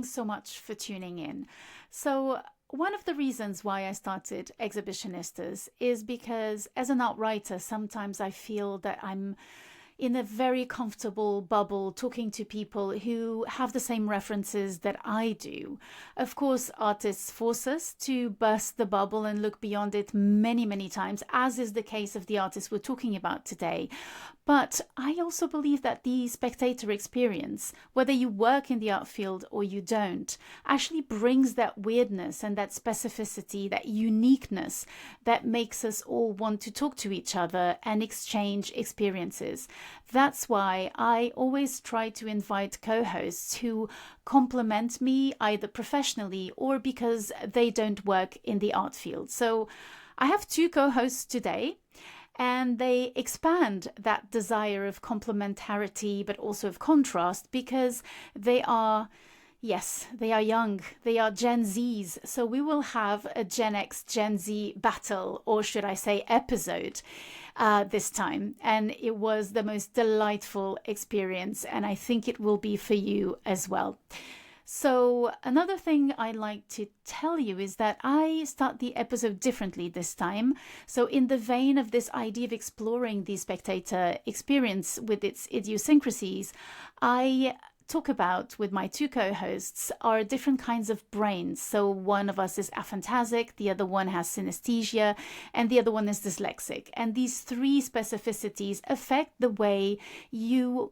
thanks so much for tuning in. So one of the reasons why I started Exhibitionistas is because as an art writer, sometimes I feel that I'm in a very comfortable bubble talking to people who have the same references that I do. Of course, artists force us to burst the bubble and look beyond it many, many times, as is the case of the artists we're talking about today. But I also believe that the spectator experience, whether you work in the art field or you don't, actually brings that weirdness and that specificity, that uniqueness that makes us all want to talk to each other and exchange experiences. That's why I always try to invite co-hosts who complement me either professionally or because they don't work in the art field. So I have two co-hosts today. And they expand that desire of complementarity, but also of contrast, because they are young. They are Gen Zs. So we will have a Gen X, Gen Z battle, or should I say episode this time. And it was the most delightful experience. And I think it will be for you as well. So another thing I'd like to tell you is that I start the episode differently this time. So in the vein of this idea of exploring the spectator experience with its idiosyncrasies, I talk about with my two co-hosts are different kinds of brains. So one of us is aphantasic, the other one has synesthesia, and the other one is dyslexic. And these three specificities affect the way you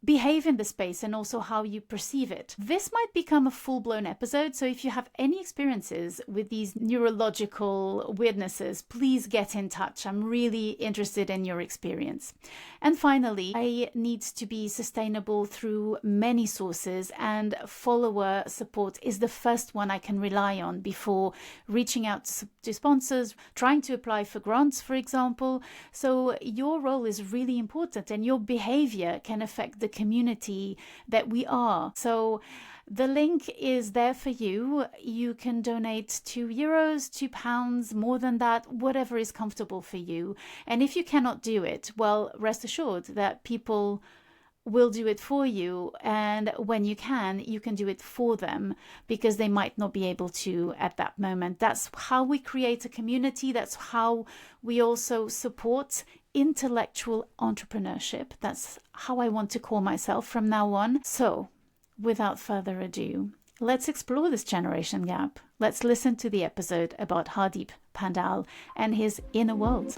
behave in the space and also how you perceive it. This might become a full-blown episode, so if you have any experiences with these neurological weirdnesses, please get in touch. I'm really interested in your experience. And finally, I need to be sustainable through many sources, and follower support is the first one I can rely on before reaching out to sponsors, trying to apply for grants, for example. So your role is really important, and your behavior can affect the community that we are. So the link is there for you. You can donate €2, £2, more than that, whatever is comfortable for you. And if you cannot do it, well, rest assured that people will do it for you. And when you can do it for them because they might not be able to at that moment. That's how we create a community. That's how we also support intellectual entrepreneurship. That's how I want to call myself from now on. So, without further ado, let's explore this generation gap. Let's listen to the episode about Hardeep Pandhal and his inner world.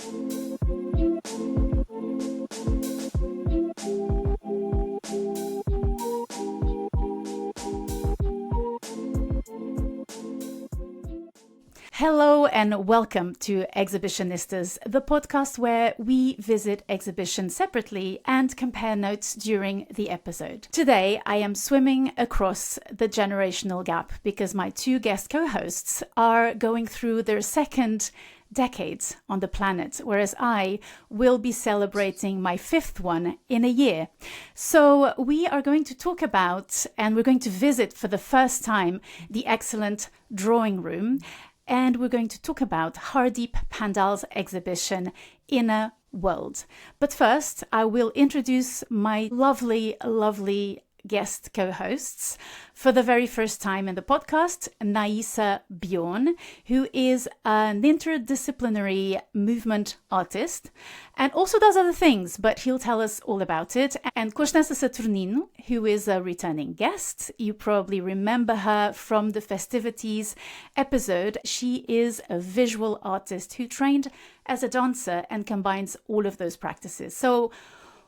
Hello and welcome to Exhibitionistas, the podcast where we visit exhibitions separately and compare notes during the episode. Today, I am swimming across the generational gap because my two guest co-hosts are going through their second decades on the planet, whereas I will be celebrating my fifth one in a year. So we are going to talk about, and we're going to visit for the first time, the excellent drawing room. And we're going to talk about Hardeep Pandhal's exhibition, Inner World. But first, I will introduce my lovely, lovely guest co-hosts. For the very first time in the podcast, Naisa Bjorn, who is an interdisciplinary movement artist and also does other things, but he'll tell us all about it. And Constança Saturnino, who is a returning guest. You probably remember her from the festivities episode. She is a visual artist who trained as a dancer and combines all of those practices. So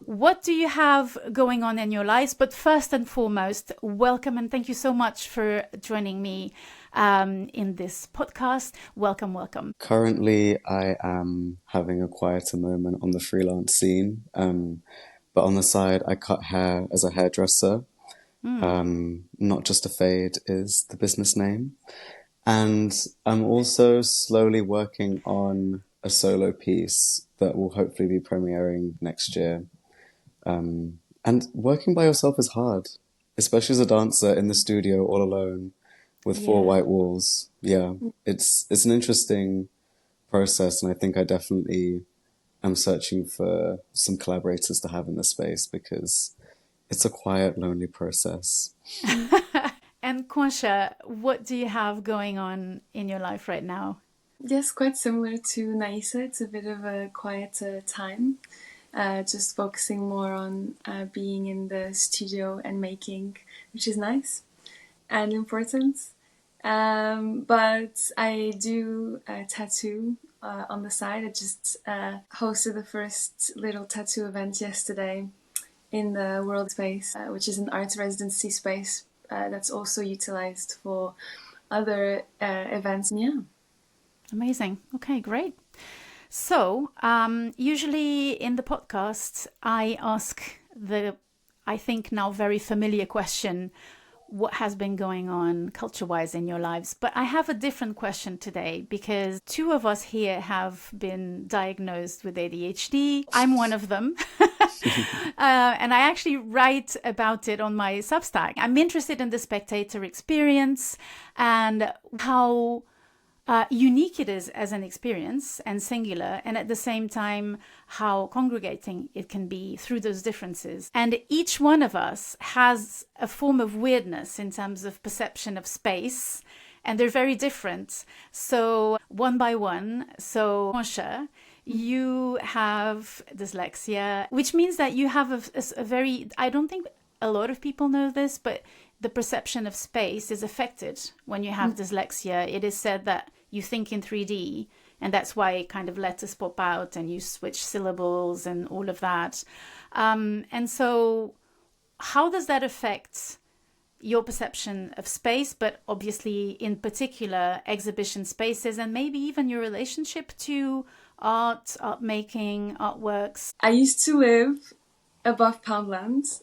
what do you have going on in your lives? But first and foremost, welcome and thank you so much for joining me in this podcast. Welcome, welcome. Currently, I am having a quieter moment on the freelance scene. But on the side, I cut hair as a hairdresser. Not Just a Fade is the business name. And I'm also slowly working on a solo piece that will hopefully be premiering next year. And working by yourself is hard, especially as a dancer in the studio all alone with four white walls. Yeah, it's an interesting process, and I think I definitely am searching for some collaborators to have in the space because it's a quiet, lonely process. And Konsha, what do you have going on in your life right now? Yes, quite similar to Naisa. It's a bit of a quieter time. Just focusing more on being in the studio and making, which is nice and important. But I do a tattoo on the side. I just hosted the first little tattoo event yesterday in the World Space, which is an art residency space that's also utilized for other events. Yeah. Amazing. Okay, great. So, usually in the podcast, I ask I think now very familiar question, what has been going on culture-wise in your lives? But I have a different question today because two of us here have been diagnosed with ADHD. I'm one of them. And I actually write about it on my Substack. I'm interested in the spectator experience and how unique it is as an experience and singular, and at the same time how congregating it can be through those differences. And each one of us has a form of weirdness in terms of perception of space, and they're very different. So one by one, so Konsha, you have dyslexia, which means that you have a very, I don't think a lot of people know this, but the perception of space is affected when you have dyslexia. It is said that you think in 3D, and that's why kind of letters pop out and you switch syllables and all of that. And so how does that affect your perception of space, but obviously in particular exhibition spaces, and maybe even your relationship to art making, artworks? I used to live above Poundland.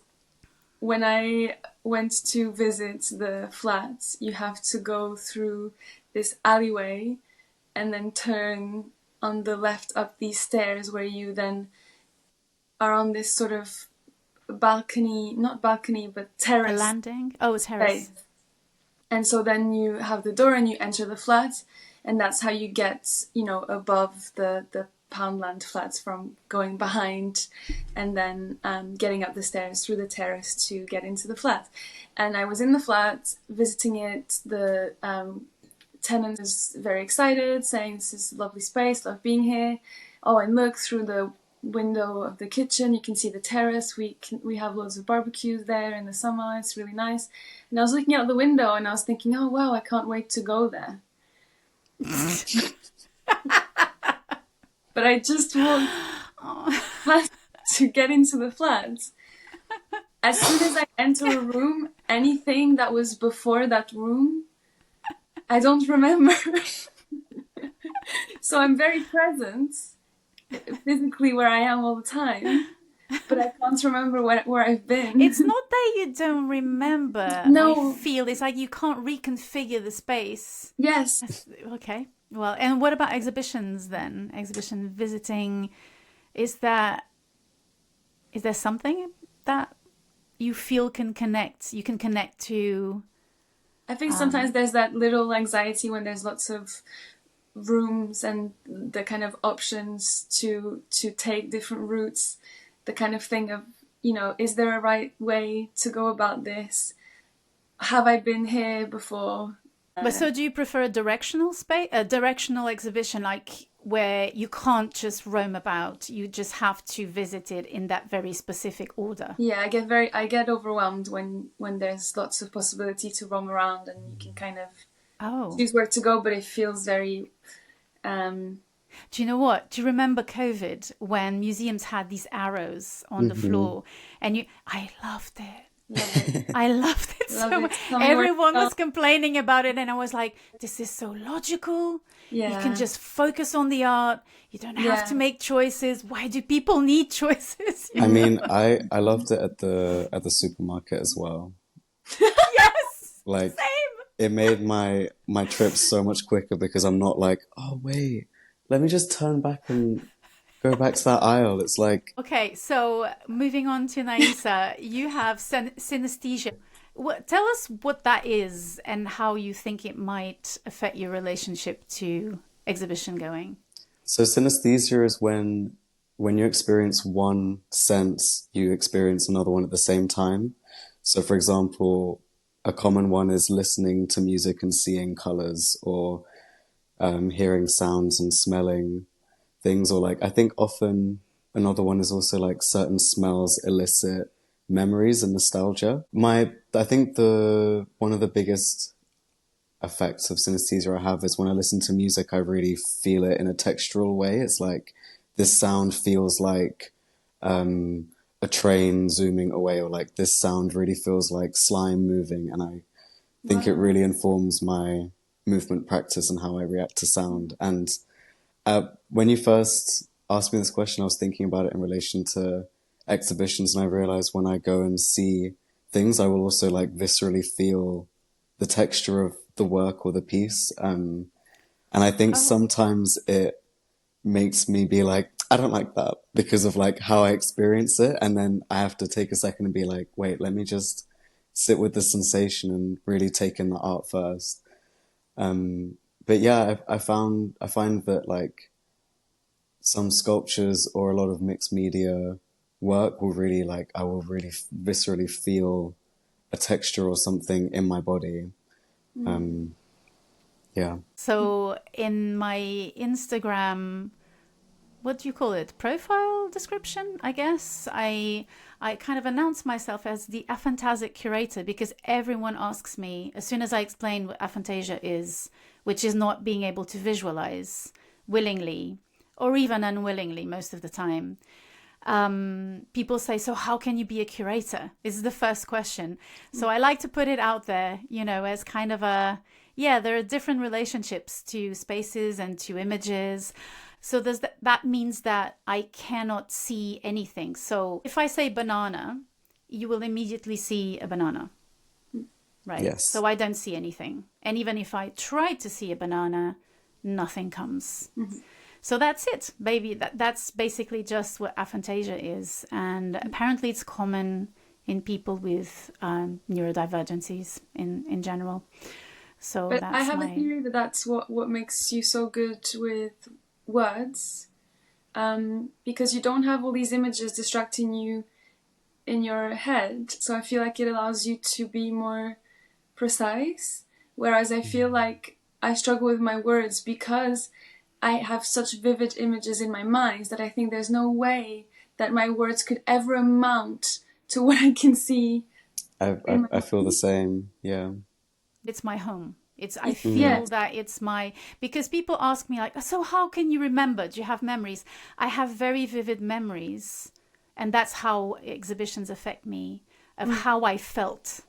When I went to visit the flats, you have to go through this alleyway and then turn on the left up these stairs where you then are on this sort of balcony, not balcony, but terrace. A landing? Oh, terrace. Space. And so then you have the door and you enter the flat, and that's how you get, above the Poundland flats from going behind and then getting up the stairs through the terrace to get into the flat. And I was in the flat visiting it. The tenant was very excited, saying this is a lovely space, love being here. Oh, and look through the window of the kitchen, you can see the terrace. We have loads of barbecues there in the summer. It's really nice. And I was looking out the window and I was thinking, oh wow, I can't wait to go there. But I just walked past to get into the flat. As soon as I enter a room, anything that was before that room, I don't remember. So I'm very present physically where I am all the time, but I can't remember where I've been. It's not that you don't remember. No. I feel it's like you can't reconfigure the space. Yes. Okay. Well, and what about exhibitions then? Exhibition visiting, is there something that you feel can connect? You can connect to. I think sometimes there's that little anxiety when there's lots of rooms and the kind of options to take different routes, the kind of thing of, is there a right way to go about this? Have I been here before? But so do you prefer a directional exhibition, like where you can't just roam about, you just have to visit it in that very specific order? Yeah, I get overwhelmed when there's lots of possibility to roam around and you can kind of choose where to go, but it feels very Do you know what? Do you remember COVID when museums had these arrows on the floor? And I loved it. I loved it so much. Everyone was complaining about it, and I was like, this is so logical. Yeah. You can just focus on the art. You don't have to make choices. Why do people need choices? I mean, I loved it at the supermarket as well. Yes. Like, same. It made my trip so much quicker because I'm not like, oh wait, let me just turn back and go back to that aisle. It's like... Okay, so moving on to Naisa, you have synesthesia. Tell us what that is and how you think it might affect your relationship to exhibition going. So synesthesia is when you experience one sense, you experience another one at the same time. So for example, a common one is listening to music and seeing colors, or hearing sounds and smelling things, or like I think often another one is also like certain smells elicit memories and nostalgia. I think the one of the biggest effects of synesthesia I have is when I listen to music, I really feel it in a textural way. It's like this sound feels like a train zooming away, or like this sound really feels like slime moving, and I think it really informs my movement practice and how I react to sound. And when you first asked me this question, I was thinking about it in relation to exhibitions, and I realized when I go and see things, I will also like viscerally feel the texture of the work or the piece. And I think sometimes it makes me be like, I don't like that, because of like how I experience it. And then I have to take a second and be like, wait, let me just sit with the sensation and really take in the art first. But yeah, I find that like some sculptures or a lot of mixed media work will really like, I will really viscerally feel a texture or something in my body. Yeah. So in my Instagram, what do you call it? Profile description, I guess. I kind of announce myself as the aphantasic curator, because everyone asks me as soon as I explain what aphantasia is, which is not being able to visualize willingly or even unwillingly most of the time. People say, so how can you be a curator? Is the first question. So I like to put it out there, as kind of there are different relationships to spaces and to images. So that means that I cannot see anything. So if I say banana, you will immediately see a banana, right? Yes. So I don't see anything. And even if I try to see a banana, nothing comes. Mm-hmm. So that's it, baby. That's basically just what aphantasia is. And apparently it's common in people with neurodivergencies in general. So but that's I have a theory that that's what makes you so good with words, because you don't have all these images distracting you in your head. So I feel like it allows you to be more precise. Whereas I feel like I struggle with my words because I have such vivid images in my mind that I think there's no way that my words could ever amount to what I can see. I feel the same. Yeah. It's my home. I feel that it's because people ask me like, so how can you remember? Do you have memories? I have very vivid memories. And that's how exhibitions affect me, of how I felt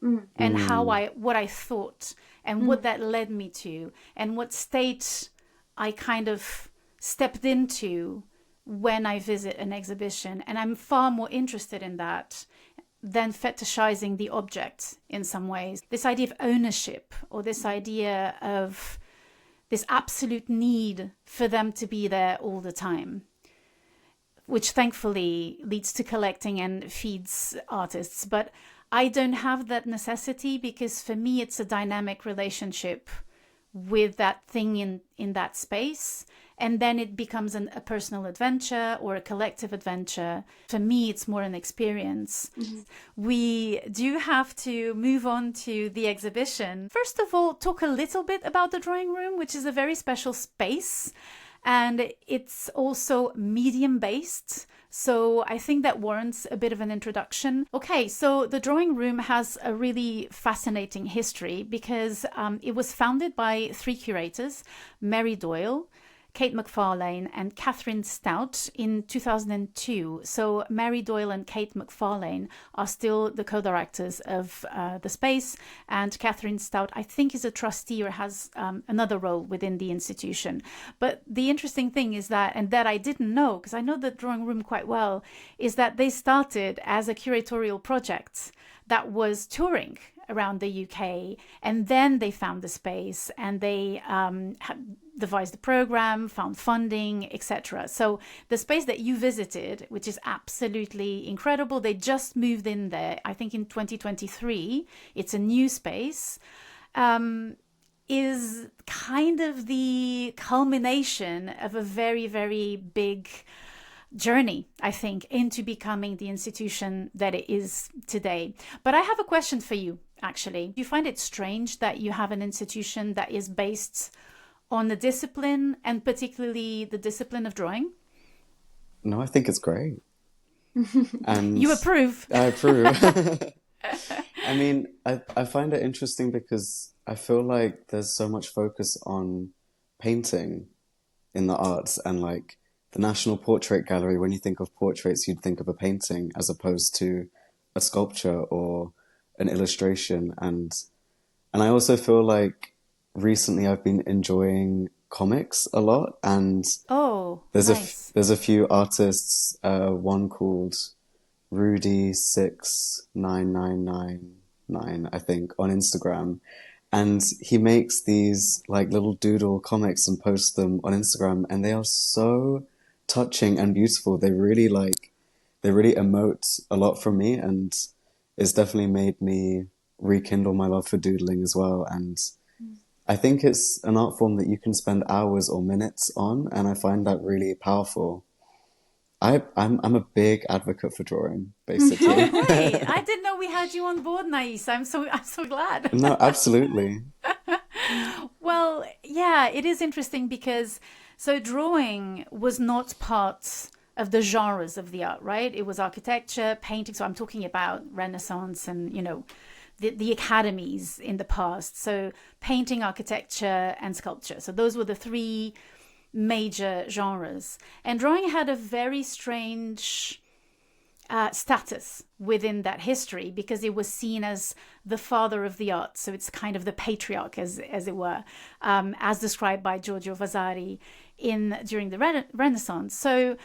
and what I thought and what that led me to and what state I kind of stepped into when I visit an exhibition. And I'm far more interested in that than fetishizing the object in some ways. This idea of ownership, or this idea of this absolute need for them to be there all the time, which thankfully leads to collecting and feeds artists. But I don't have that necessity, because for me it's a dynamic relationship with that thing in that space. And then it becomes a personal adventure or a collective adventure. For me, it's more an experience. Mm-hmm. We do have to move on to the exhibition. First of all, talk a little bit about the drawing room, which is a very special space. And it's also medium-based. So I think that warrants a bit of an introduction. Okay, so the drawing room has a really fascinating history, because it was founded by 3 curators, Mary Doyle, Kate McFarlane and Catherine Stout in 2002. So Mary Doyle and Kate McFarlane are still the co-directors of the space, and Catherine Stout, I think, is a trustee or has another role within the institution. But the interesting thing is that, and that I didn't know, because I know the drawing room quite well, is that they started as a curatorial project that was touring around the UK, and then they found the space and they devised the program, found funding, etc. So the space that you visited, which is absolutely incredible, they just moved in there, I think in 2023, it's a new space, is kind of the culmination of a very, very big journey, I think, into becoming the institution that it is today. But I have a question for you, actually. Do you find it strange that you have an institution that is based on the discipline, and particularly the discipline of drawing? No, I think it's great. And You approve? I approve. I mean, I find it interesting because I feel like there's so much focus on painting in the arts, and like the National Portrait Gallery, when you think of portraits, you'd think of a painting as opposed to a sculpture or an illustration. And I also feel like recently I've been enjoying comics a lot, and Oh, there's nice. there's a few artists, one called Rudy69999, I think, on Instagram. And he makes these like little doodle comics and posts them on Instagram, and they are so touching and beautiful. They really emote a lot from me, and it's definitely made me rekindle my love for doodling as well. And I think it's an art form that you can spend hours or minutes on, and I find that really powerful. I'm a big advocate for drawing, basically. Oh, great. I didn't know we had you on board, Nais. I'm so glad. No, absolutely. Well, yeah, it is interesting because so drawing was not part of the genres of the art, right? It was architecture, painting. So I'm talking about Renaissance and, the academies in the past. So painting, architecture, and sculpture. So those were the three major genres. And drawing had a very strange status within that history because it was seen as the father of the arts. So it's kind of the patriarch, as it were, as described by Giorgio Vasari during the Renaissance. So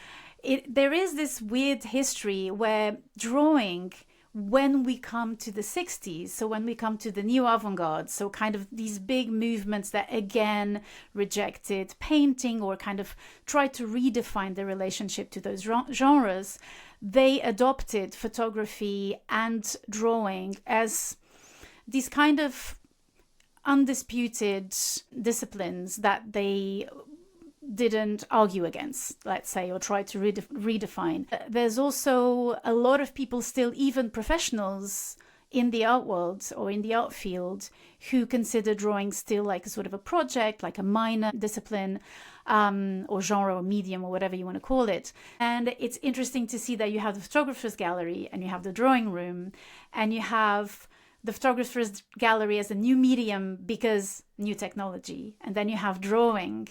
there is this weird history where drawing, when we come to the 60s, so when we come to the new avant-garde, so kind of these big movements that again rejected painting or kind of tried to redefine the relationship to those genres, they adopted photography and drawing as these kind of undisputed disciplines that they didn't argue against, let's say, or try to redefine. There's also a lot of people still, even professionals in the art world or in the art field, who consider drawing still like a sort of a project, like a minor discipline, or genre or medium or whatever you want to call it. And it's interesting to see that you have the photographer's gallery and you have the drawing room and you have the photographer's gallery as a new medium because new technology. And then you have drawing,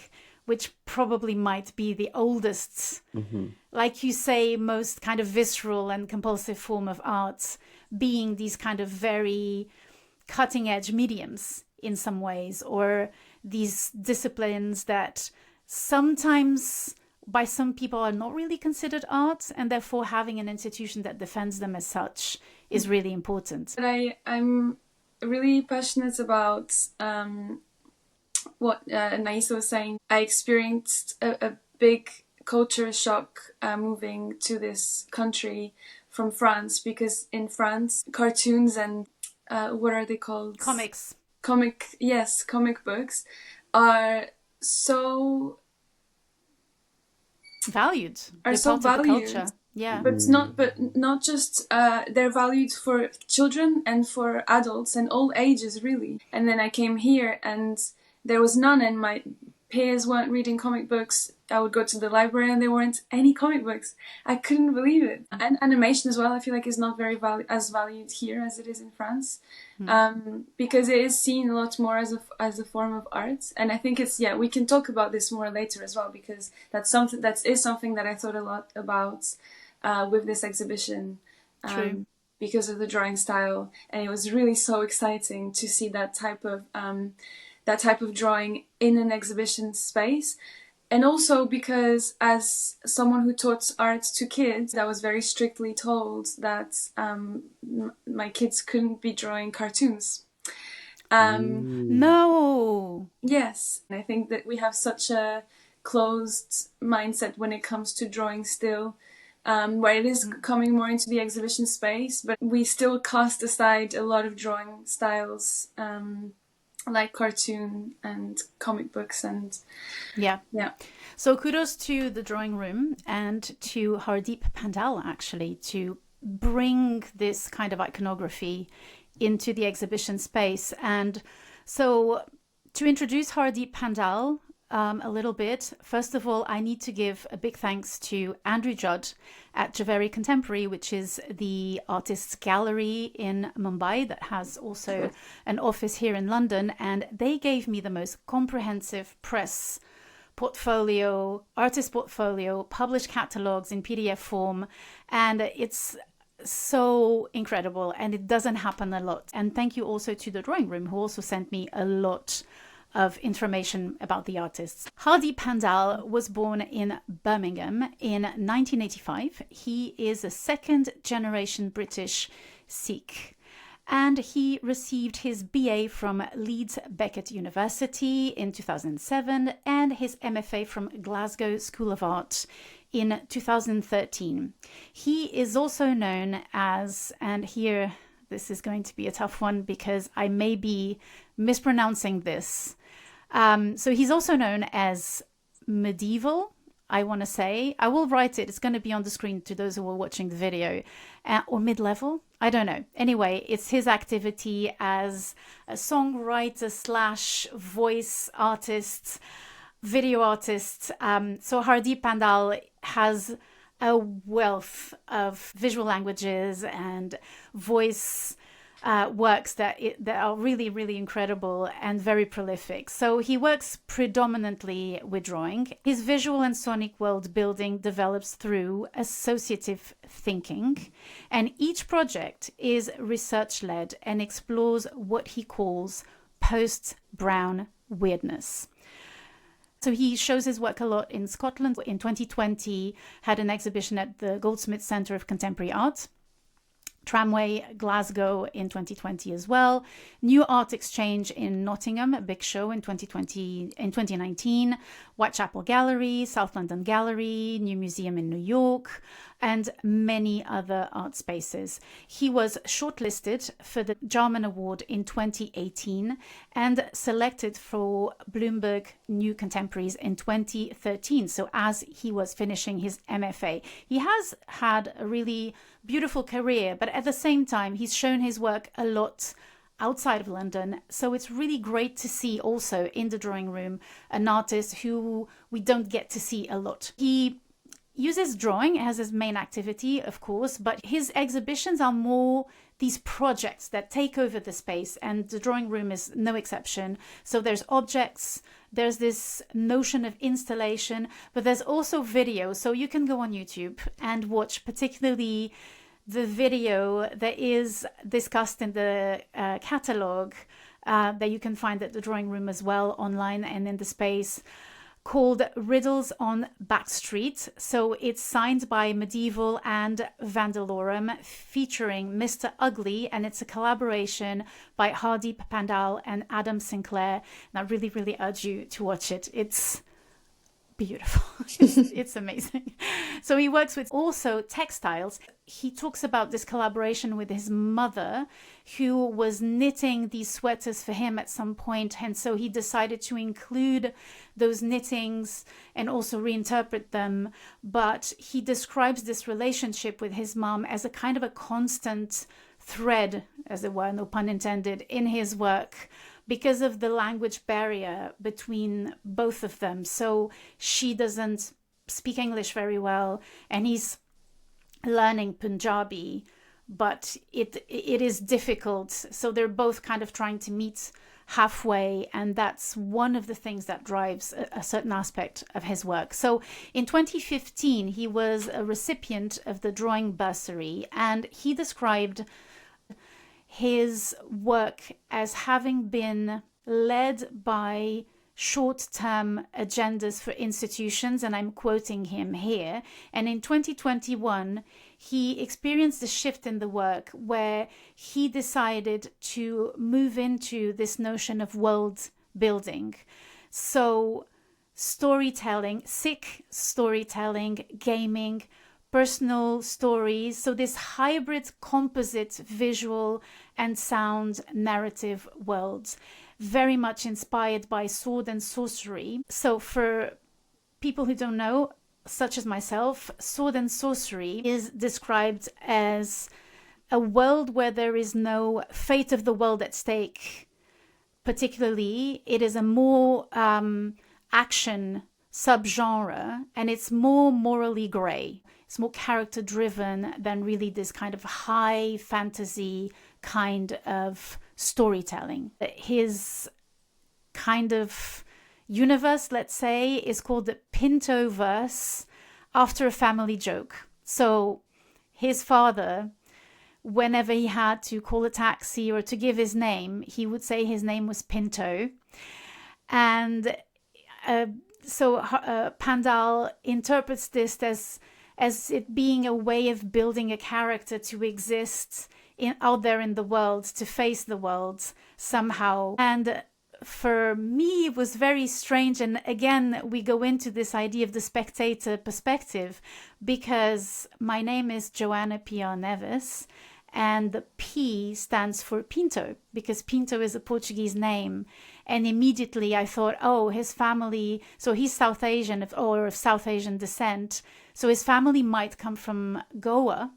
which probably might be the oldest, like you say, most kind of visceral and compulsive form of art, being these kind of very cutting edge mediums in some ways, or these disciplines that sometimes by some people are not really considered art, and therefore having an institution that defends them as such is really important. But I'm really passionate about what Naisa was saying. I experienced a big culture shock moving to this country from France, because in France, cartoons and what are they called? Comics. Comic books are so valued. Are so valued. Culture. Yeah. But not just they're valued for children and for adults and all ages, really. And then I came here and there was none, and my peers weren't reading comic books. I would go to the library and there weren't any comic books. I couldn't believe it. And animation as well, I feel like is not very valued here as it is in France, because it is seen a lot more as a form of art. And I think we can talk about this more later as well, because that is something that I thought a lot about with this exhibition. True. Because of the drawing style, and it was really so exciting to see that type of drawing in an exhibition space. And also because as someone who taught art to kids, I was very strictly told that my kids couldn't be drawing cartoons. No. Yes. And I think that we have such a closed mindset when it comes to drawing still, where it is coming more into the exhibition space, but we still cast aside a lot of drawing styles like cartoon and comic books and Yeah. yeah. So kudos to the drawing room and to Hardeep Pandhal, actually, to bring this kind of iconography into the exhibition space. And so to introduce Hardeep Pandhal a little bit, first of all, I need to give a big thanks to Andrew Judd at Javeri Contemporary, which is the artists gallery in Mumbai that has also an office here in London. And they gave me the most comprehensive press portfolio, artist portfolio, published catalogs in PDF form. And it's so incredible, and it doesn't happen a lot. And thank you also to the drawing room, who also sent me a lot of information about the artists. Hardeep Pandhal was born in Birmingham in 1985. He is a second generation British Sikh, and he received his BA from Leeds Beckett University in 2007 and his MFA from Glasgow School of Art in 2013. He is also known as, and here this is going to be a tough one because I may be mispronouncing this. So he's also known as medieval, I want to say. I will write it. It's going to be on the screen to those who are watching the video. Or mid-level? I don't know. Anyway, it's his activity as a songwriter slash voice artist, video artist. So Hardeep Pandhal has a wealth of visual languages and voice works that are really, really incredible and very prolific. So he works predominantly with drawing. His visual and sonic world building develops through associative thinking, and each project is research-led and explores what he calls post-Brown weirdness. So he shows his work a lot in Scotland. In 2020, had an exhibition at the Goldsmiths Centre of Contemporary Art. Tramway, Glasgow in 2020 as well. New Art Exchange in Nottingham, a big show in 2019. Whitechapel Gallery, South London Gallery, New Museum in New York, and many other art spaces. He was shortlisted for the Jarman Award in 2018 and selected for Bloomberg New Contemporaries in 2013. So as he was finishing his MFA, he has had a really beautiful career, but at the same time, he's shown his work a lot outside of London. So it's really great to see also in the drawing room an artist who we don't get to see a lot. He uses drawing as his main activity, of course, but his exhibitions are more these projects that take over the space, and the drawing room is no exception. So there's objects, there's this notion of installation, but there's also video. So you can go on YouTube and watch particularly the video that is discussed in the catalogue that you can find at the drawing room as well, online and in the space, called Riddles on Backstreet. So it's signed by Medieval and Vandalorum, featuring Mr. Ugly, and it's a collaboration by Hardeep Pandhal and Adam Sinclair. And I really, really urge you to watch it. It's beautiful. It's amazing. So he works with also textiles. He talks about this collaboration with his mother, who was knitting these sweaters for him at some point, and so he decided to include those knittings and also reinterpret them. But he describes this relationship with his mom as a kind of a constant thread, as it were, no pun intended, in his work, because of the language barrier between both of them. So she doesn't speak English very well, and he's learning Punjabi, but it is difficult. So they're both kind of trying to meet halfway, and that's one of the things that drives a certain aspect of his work. So in 2015, he was a recipient of the drawing bursary, and he described his work as having been led by short-term agendas for institutions, and I'm quoting him here. And in 2021, he experienced a shift in the work where he decided to move into this notion of world building. So storytelling, Sikh storytelling, gaming, personal stories. So this hybrid composite visual and sound narrative worlds. very much inspired by sword and sorcery. So for people who don't know, such as myself, sword and sorcery is described as a world where there is no fate of the world at stake. Particularly, it is a more action subgenre, and it's more morally grey. It's more character driven than really this kind of high fantasy kind of storytelling. His kind of universe, let's say, is called the Pinto-verse, after a family joke. So his father, whenever he had to call a taxi or to give his name, he would say his name was Pinto. And so Pandal interprets this as it being a way of building a character to exist out there in the world, to face the world somehow. And for me, it was very strange. And again, we go into this idea of the spectator perspective, because my name is Joanna Piar Neves, and the P stands for Pinto, because Pinto is a Portuguese name. And immediately I thought, oh, his family, so he's South Asian or of South Asian descent. So his family might come from Goa,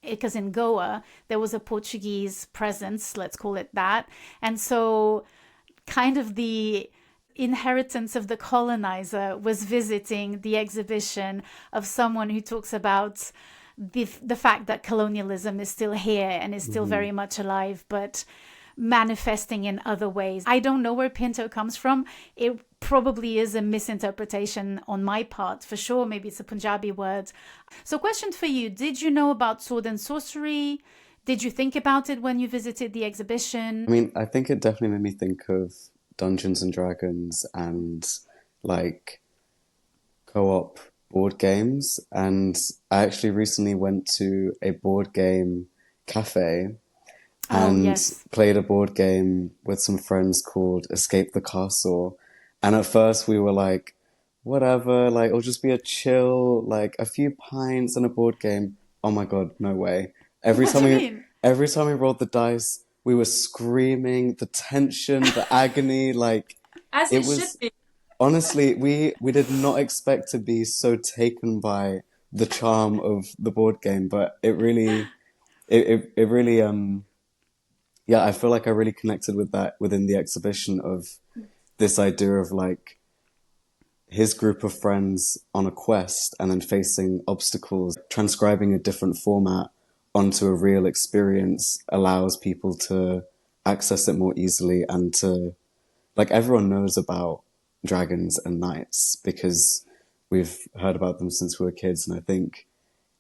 because in Goa there was a Portuguese presence, let's call it that. And so kind of the inheritance of the colonizer was visiting the exhibition of someone who talks about the fact that colonialism is still here and is still very much alive, but manifesting in other ways. I don't know where Pinto comes from. It probably is a misinterpretation on my part, for sure. Maybe it's a Punjabi word. So question for you, did you know about sword and sorcery? Did you think about it when you visited the exhibition? I mean, I think it definitely made me think of Dungeons and Dragons and like co-op board games. And I actually recently went to a board game cafe and played a board game with some friends called Escape the Castle. And at first we were like, whatever, like it'll just be a chill, like a few pints and a board game. Oh my God, no way. Every time we rolled the dice, we were screaming, the tension, the agony, like as it should be. Honestly, we did not expect to be so taken by the charm of the board game, but it really, yeah, I feel like I really connected with that within the exhibition of this idea of like his group of friends on a quest and then facing obstacles. Transcribing a different format onto a real experience allows people to access it more easily, and to, like, everyone knows about dragons and knights because we've heard about them since we were kids. And I think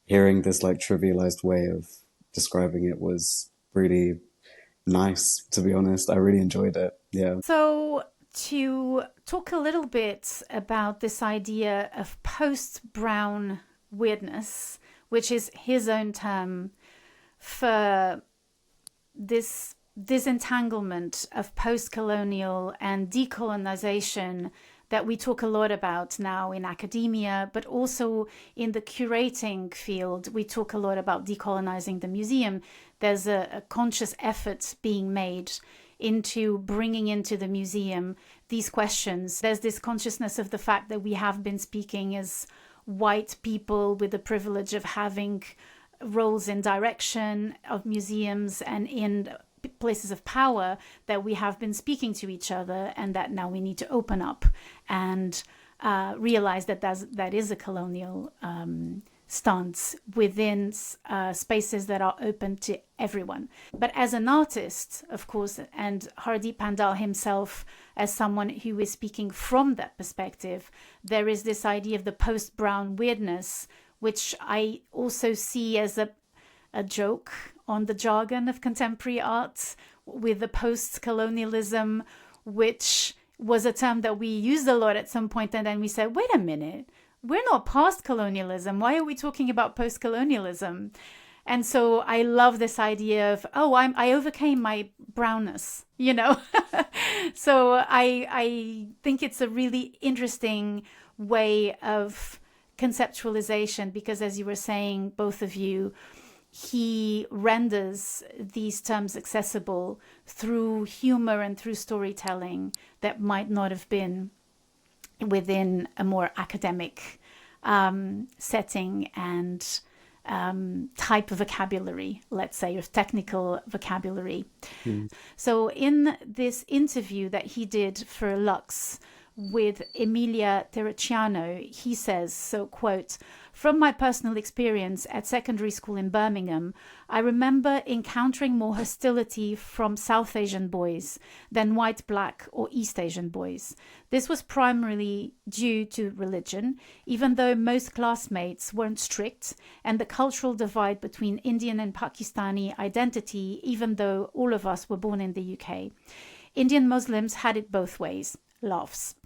hearing this like trivialized way of describing it was really nice, to be honest. I really enjoyed it. Yeah. So to talk a little bit about this idea of post-brown weirdness, which is his own term for this disentanglement of post-colonial and decolonization that we talk a lot about now in academia, but also in the curating field. We talk a lot about decolonizing the museum. There's a conscious effort being made into bringing into the museum these questions. There's this consciousness of the fact that we have been speaking as white people with the privilege of having roles in direction of museums and in places of power, that we have been speaking to each other, and that now we need to open up and realize that that is a colonial stance within spaces that are open to everyone. But as an artist, of course, and Hardeep Pandhal himself as someone who is speaking from that perspective, there is this idea of the post-brown weirdness, which I also see as a joke on the jargon of contemporary art, with the post-colonialism, which was a term that we used a lot at some point, and then we said, wait a minute, we're not past colonialism. Why are we talking about post-colonialism? And so I love this idea of, I overcame my brownness, you know? So I think it's a really interesting way of conceptualization, because as you were saying, both of you, he renders these terms accessible through humor and through storytelling that might not have been within a more academic setting and type of vocabulary, let's say, of technical vocabulary. So in this interview that he did for Lux with Emilia Terracciano, he says, so quote, "From my personal experience at secondary school in Birmingham, I remember encountering more hostility from South Asian boys than white, black, or East Asian boys. This was primarily due to religion, even though most classmates weren't strict, and the cultural divide between Indian and Pakistani identity, even though all of us were born in the UK. Indian Muslims had it both ways." Laughs.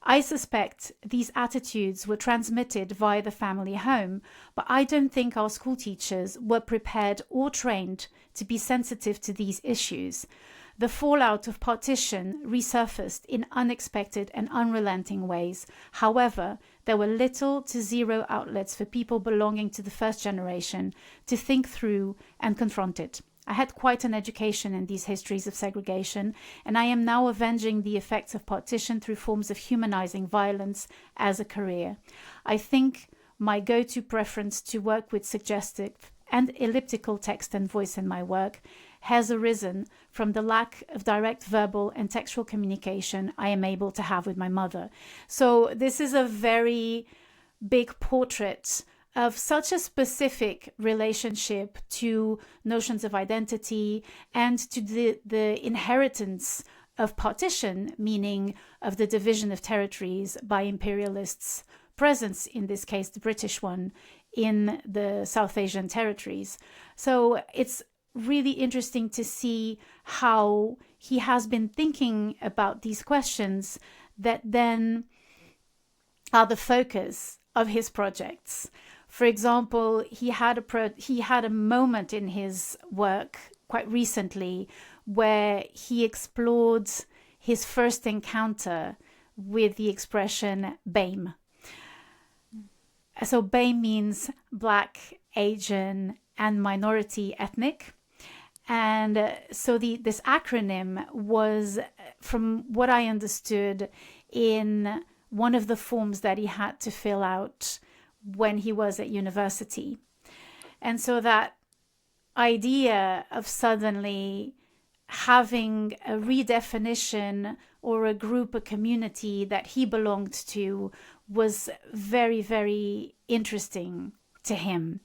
"I suspect these attitudes were transmitted via the family home, but I don't think our school teachers were prepared or trained to be sensitive to these issues. The fallout of partition resurfaced in unexpected and unrelenting ways. However, there were little to zero outlets for people belonging to the first generation to think through and confront it. I had quite an education in these histories of segregation, and I am now avenging the effects of partition through forms of humanizing violence as a career. I think my go-to preference to work with suggestive and elliptical text and voice in my work has arisen from the lack of direct verbal and textual communication I am able to have with my mother." So this is a very big portrait of such a specific relationship to notions of identity and to the inheritance of partition, meaning of the division of territories by imperialists' presence, in this case the British one, in the South Asian territories. So it's really interesting to see how he has been thinking about these questions that then are the focus of his projects. For example, he had a moment in his work quite recently where he explored his first encounter with the expression BAME. So BAME means Black, Asian, and minority ethnic. And so this acronym was, from what I understood, in one of the forms that he had to fill out when he was at university. And so that idea of suddenly having a redefinition or a group, a community that he belonged to was very, very interesting to him.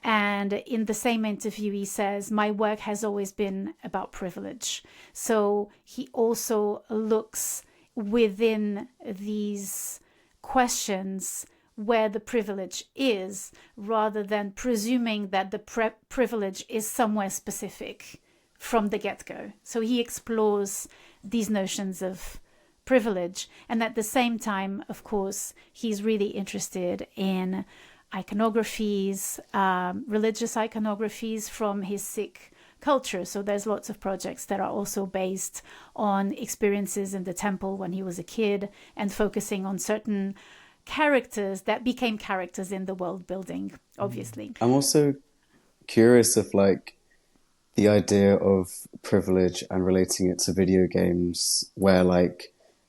And in the same interview, he says, "My work has always been about privilege." So he also looks within these questions where the privilege is, rather than presuming that the privilege is somewhere specific from the get-go. So he explores these notions of privilege. And at the same time, of course, he's really interested in iconographies, religious iconographies from his Sikh culture. So there's lots of projects that are also based on experiences in the temple when he was a kid and focusing on certain characters that became characters in the world building, obviously. I'm also curious if the idea of privilege and relating it to video games, where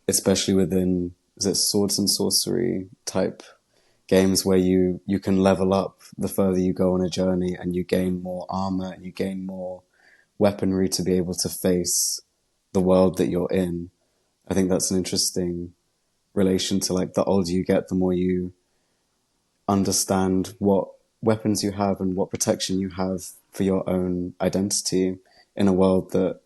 especially within, is it swords and sorcery type games, where you can level up the further you go on a journey and you gain more armor and you gain more weaponry to be able to face the world that you're in. I think that's an interesting relation to the older you get, the more you understand what weapons you have and what protection you have for your own identity in a world that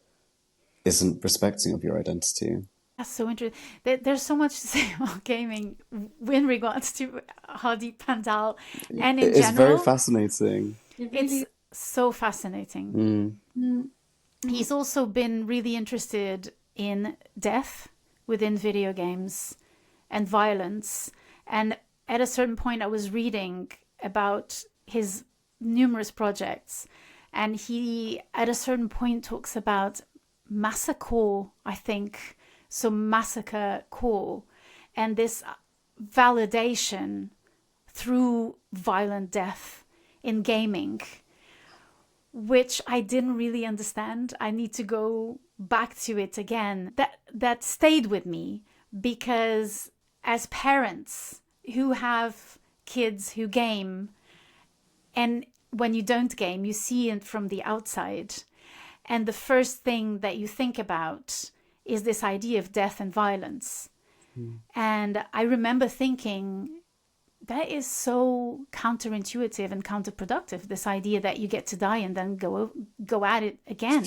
isn't respecting of your identity. That's so interesting. There's so much to say about gaming in regards to Hardeep Pandhal and in general. It's very fascinating. It's so fascinating. He's also been really interested in death within video games and violence. And at a certain point, I was reading about his numerous projects, and he, at a certain point, talks about massacre, I think. So massacre core, and this validation through violent death in gaming. which I didn't really understand. I need to go back to it again. That stayed with me because as parents who have kids who game, and when you don't game, you see it from the outside. And the first thing that you think about is this idea of death and violence. And I remember thinking, that is so counterintuitive and counterproductive, this idea that you get to die and then go at it again.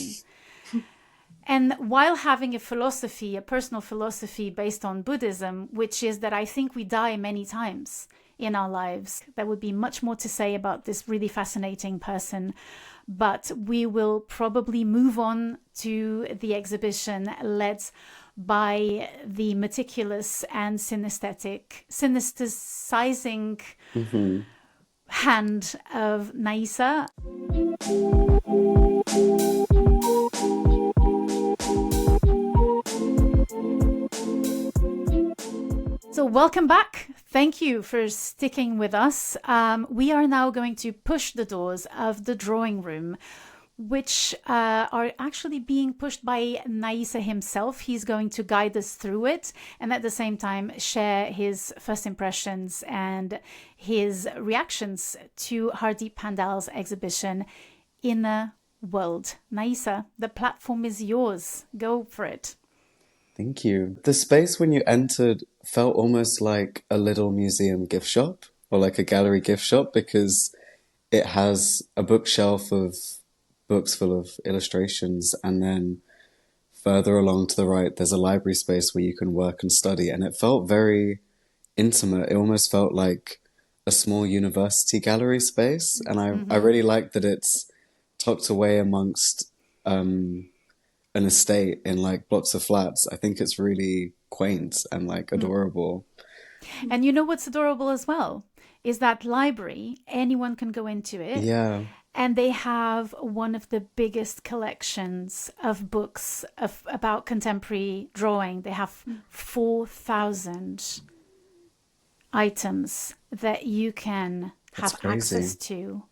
And while having a philosophy, a personal philosophy based on Buddhism, which is that I think we die many times in our lives, there would be much more to say about this really fascinating person. But we will probably move on to the exhibition led by the meticulous and synesthesizing hand of Naisa. So welcome back. Thank you for sticking with us. We are now going to push the doors of the drawing room, which are actually being pushed by Naisa himself. He's going to guide us through it and at the same time share his first impressions and his reactions to Hardeep Pandhal's exhibition, Inner World. Naisa, the platform is yours. Go for it. Thank you. The space when you entered felt almost like a little museum gift shop or like a gallery gift shop, because it has a bookshelf of books full of illustrations, and then further along to the right there's a library space where you can work and study, and it felt very intimate. It almost felt like a small university gallery space, and I really like that it's tucked away amongst an estate in like blocks of flats. I think it's really quaint and like adorable. And you know what's adorable as well is that library, anyone can go into it. Yeah. And they have one of the biggest collections of books about contemporary drawing. They have 4,000 items that you can have access to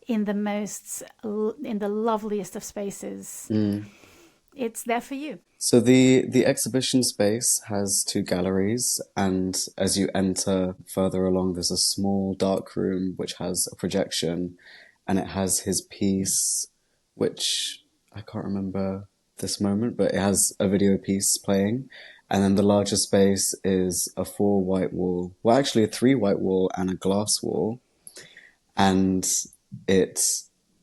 in the loveliest of spaces. It's there for you. So the exhibition space has two galleries, and as you enter further along, there's a small dark room which has a projection, and it has his piece, which I can't remember this moment, but it has a video piece playing. And then the larger space is a 4 white wall, well, actually a 3 white wall and a glass wall. And it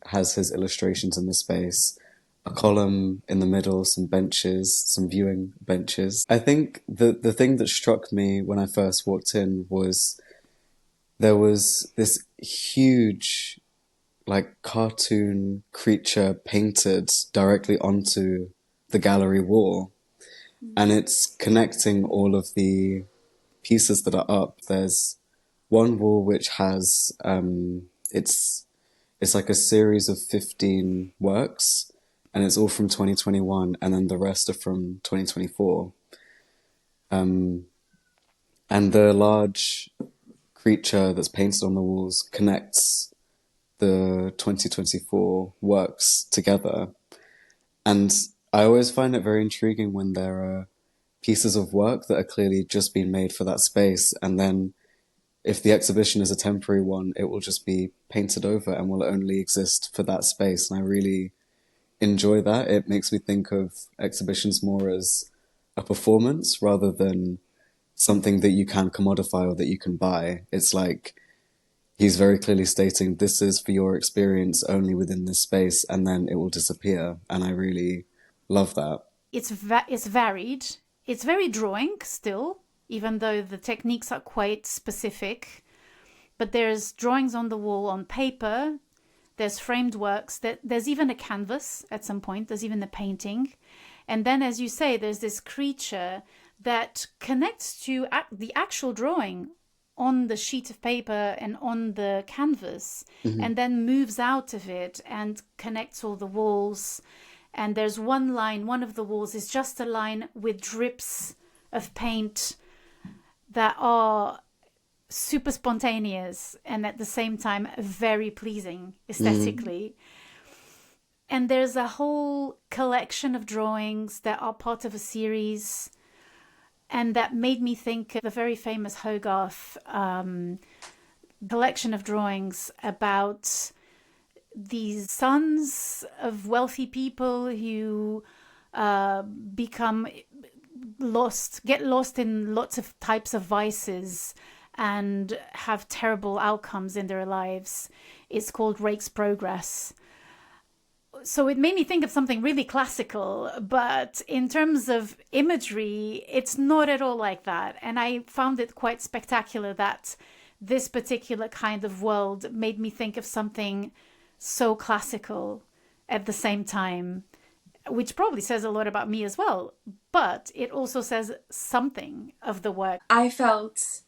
has his illustrations in the space, a column in the middle, some benches, some viewing benches. I think the thing that struck me when I first walked in was there was this huge, like, cartoon creature painted directly onto the gallery wall. And it's connecting all of the pieces that are up. There's one wall which has, it's like a series of 15 works, and it's all from 2021, and then the rest are from 2024. And the large creature that's painted on the walls connects the 2024 works together. And I always find it very intriguing when there are pieces of work that are clearly just being made for that space, and then if the exhibition is a temporary one, it will just be painted over and will only exist for that space. And I really enjoy that. It makes me think of exhibitions more as a performance rather than something that you can commodify or that you can buy. It's like he's very clearly stating this is for your experience only within this space, and then it will disappear. And I really love that. It's varied. It's very drawing still, even though the techniques are quite specific. But there's drawings on the wall on paper. There's framed works. There's even a canvas at some point. There's even a painting. And then, as you say, there's this creature that connects to the actual drawing on the sheet of paper and on the canvas, and then moves out of it and connects all the walls. And there's one line, one of the walls is just a line with drips of paint that are super spontaneous and at the same time very pleasing aesthetically. And there's a whole collection of drawings that are part of a series, and that made me think of the very famous Hogarth collection of drawings about these sons of wealthy people who get lost in lots of types of vices and have terrible outcomes in their lives. It's called Rake's Progress. So it made me think of something really classical, but in terms of imagery, it's not at all like that. And I found it quite spectacular that this particular kind of world made me think of something so classical at the same time, which probably says a lot about me as well, but it also says something of the work. I felt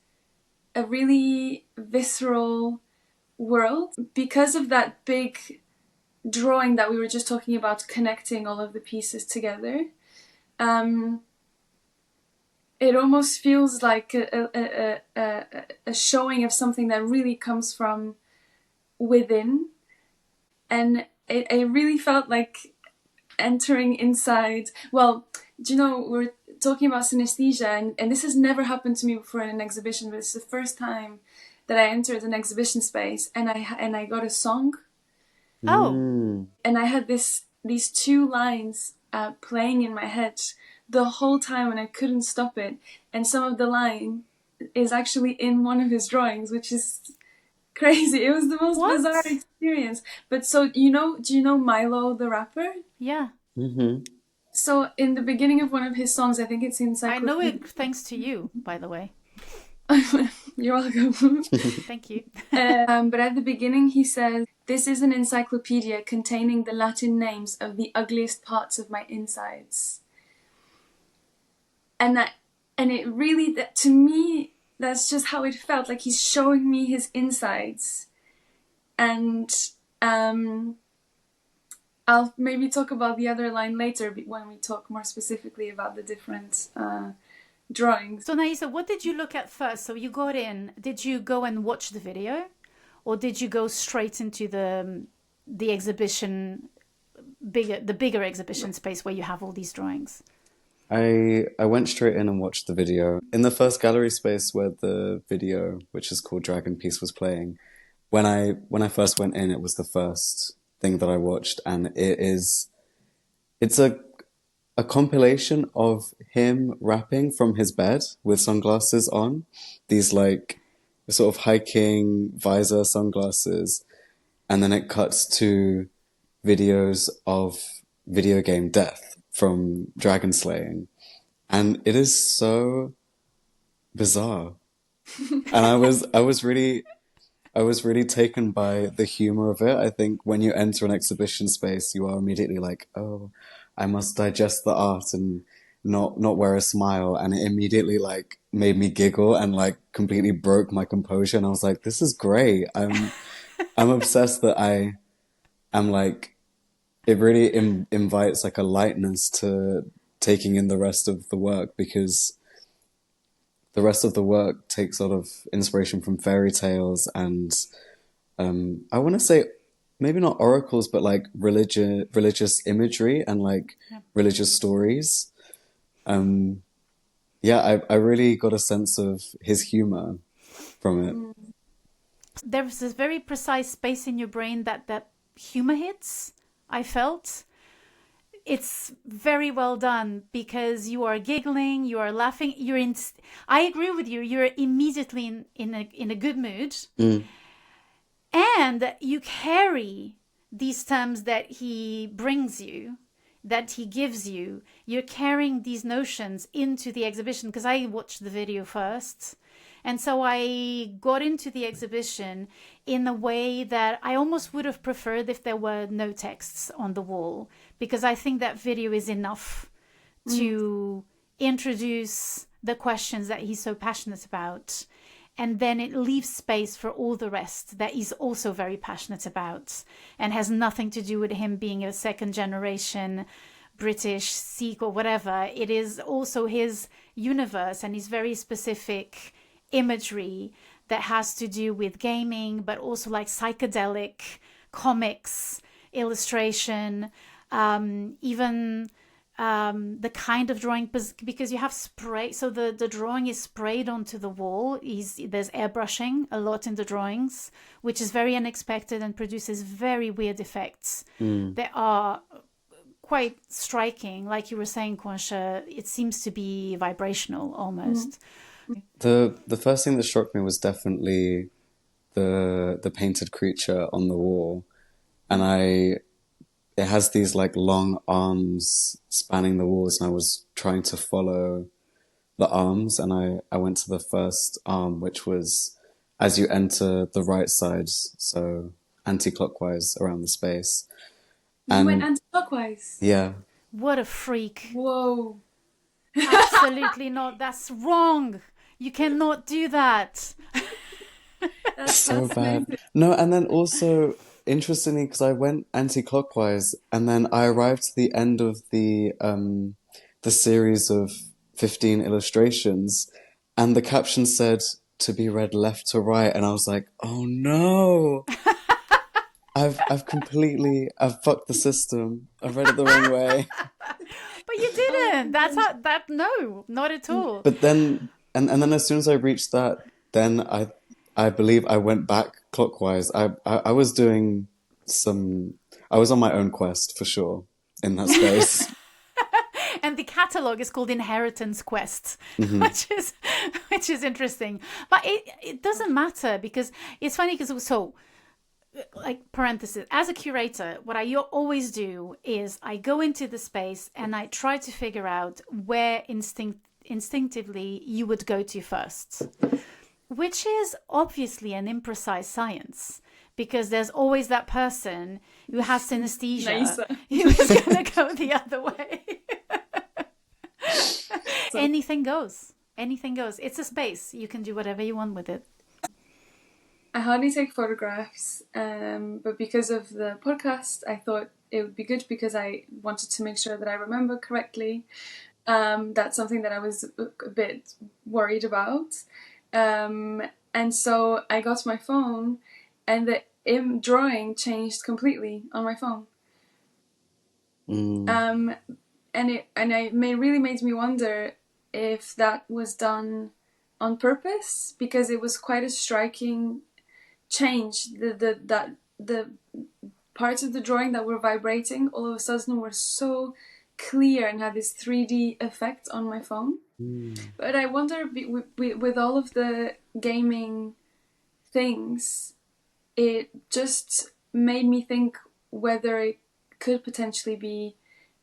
a really visceral world because of that big drawing that we were just talking about, connecting all of the pieces together. It almost feels like a showing of something that really comes from within. And it really felt like entering inside. Well, do you know, we're talking about synesthesia, and this has never happened to me before in an exhibition, but it's the first time that I entered an exhibition space and I got a song. Oh. And I had these two lines playing in my head the whole time, and I couldn't stop it. And some of the line is actually in one of his drawings, which is crazy. It was the most bizarre experience. But so, do you know Milo the rapper? Yeah. Mm-hmm. So in the beginning of one of his songs, I think it's Encyclopedia. I know it thanks to you, by the way. You're welcome. Thank you. But at the beginning he says, "This is an encyclopedia containing the Latin names of the ugliest parts of my insides." And it really, to me, that's just how it felt. Like he's showing me his insides. And I'll maybe talk about the other line later when we talk more specifically about the different drawings. So Naisa, what did you look at first? So you got in, did you go and watch the video? Or did you go straight into the exhibition, the bigger exhibition space where you have all these drawings? I went straight in and watched the video. In the first gallery space where the video, which is called Dragon Piece, was playing, when I first went in, it was the first thing that I watched, and it's a compilation of him rapping from his bed with sunglasses on, these like sort of hiking visor sunglasses, and then it cuts to videos of video game death from dragon slaying, and it is so bizarre. And I was really taken by the humor of it. I think when you enter an exhibition space, you are immediately like, oh, I must digest the art and not wear a smile. And it immediately like made me giggle and like completely broke my composure. And I was like, this is great. I'm obsessed that I am like, it really invites like a lightness to taking in the rest of the work, because the rest of the work takes a lot of inspiration from fairy tales and I want to say maybe not oracles, but like religious imagery and like religious stories. I really got a sense of his humor from it. There's this very precise space in your brain that humor hits, I felt. It's very well done because you are giggling, you are laughing, I agree with you, you're immediately in a good mood. And you carry these terms that he brings you, that he gives you. You're carrying these notions into the exhibition, because I watched the video first. And so I got into the exhibition in a way that I almost would have preferred if there were no texts on the wall, because I think that video is enough to introduce the questions that he's so passionate about. And then it leaves space for all the rest that he's also very passionate about and has nothing to do with him being a second generation British Sikh or whatever. It is also his universe and his very specific imagery that has to do with gaming, but also like psychedelic comics, illustration, even the kind of drawing, because you have spray, so the drawing is sprayed onto the wall. There's airbrushing a lot in the drawings, which is very unexpected and produces very weird effects. They are quite striking. Like you were saying, Kwansha, it seems to be vibrational almost. The first thing that struck me was definitely the painted creature on the wall, and it has these like long arms spanning the walls, and I was trying to follow the arms, and I went to the first arm, which was as you enter the right side, so anti-clockwise around the space. You went anti-clockwise? Yeah. What a freak. Whoa. Absolutely not. That's wrong. You cannot do that. That's So bad. amazing. No, and then also, interestingly, because I went anti-clockwise, and then I arrived to the end of the series of 15 illustrations, and the caption said to be read left to right, and I was like, oh no, I've fucked the system. I've read it the wrong way. But you didn't. No, not at all. But then, and then as soon as I reached that, then I believe I went back clockwise. I was doing I was on my own quest for sure in that space. And the catalog is called Inheritance Quest, which is interesting. But it doesn't matter, because it's funny, because so, like, parenthesis, as a curator, what I always do is I go into the space and I try to figure out where instinctively you would go to first, which is obviously an imprecise science, because there's always that person who has synesthesia who is going to go the other way. Anything goes. Anything goes. It's a space. You can do whatever you want with it. I hardly take photographs, but because of the podcast, I thought it would be good, because I wanted to make sure that I remember correctly. That's something that I was a bit worried about. And so I got my phone, and the drawing changed completely on my phone. And it really made me wonder if that was done on purpose, because it was quite a striking change. The parts of the drawing that were vibrating all of a sudden were so clear and had this 3D effect on my phone. But I wonder, with all of the gaming things, it just made me think whether it could potentially be